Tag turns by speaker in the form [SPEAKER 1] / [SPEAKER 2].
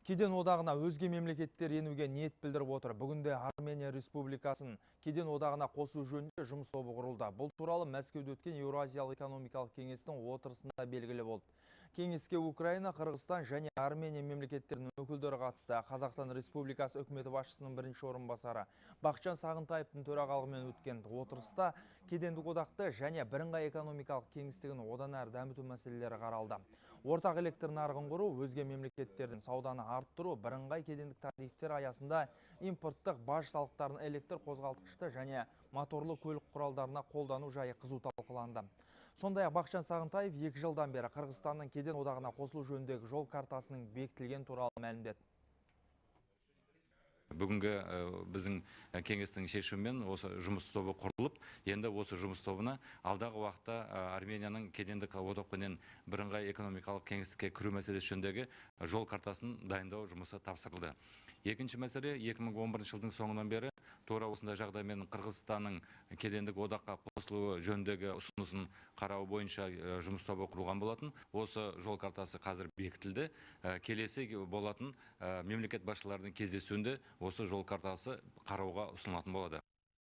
[SPEAKER 1] Кеден одағына өзге мемлекеттер енуге ниет білдіріп отыр. Бүгінде Армения Республикасын кеден одағына қосу жөнінде жұмыс тобы құрылды. Бұл туралы Мәскеуде өткен Еуразиялық экономикалық кеңестің отырысында белгілі болды. Кеңеске Украина, Қырғызстан және Армения мемлекеттерінің өкілдері қатысты. Қазақстан Республикасы үкіметі басшысының бірінші орынбасары Бақытжан Сағынтаевтың төрағалығымен өткен отырыста кедендік одақты және бірыңғай экономикалық кеңістігін одан әрі дамыту мәселелері қаралды. Ортақ электр нарығын құру, өзге мемлекеттердің сауданы арттыру, бірыңғай кедендік тарифтер аясында импорттық баж салықтарын электр қозғалтқышты және моторлы көлік құралдарына қолдану жайы қызу талқыланды. Сондай-ақ Бақытжан Сағынтаев 2 жылдан бері Қырғызстанның кеден одағына қосылу жөніндегі жол картасының бекітілген туралы мәлімдеді.
[SPEAKER 2] Бүгінгі біздің кеңестің шешімімен осы жұмыс тобы құрылып, енді осы жұмыс тобына алдағы уақытта Арменияның кедендік одақпенен бірыңғай экономикалық кеңістікке кіру мәселесі жөніндегі жол картасын дайындау жұмысы тапсырылды. Екінші мәселе 2011 жылдың соңынан бері тура осындай жағдаймен Қырғызстанның кедендік одаққа қосылуы жөніндегі ұсынысын қарау бойынша жұмыс тобы құрылған болатын. Осы жол картасы қазір бекітілді. Келесі болатын мемлекет басшыларының кездесуінде осы жол картасы қарауға ұсынылатын болады.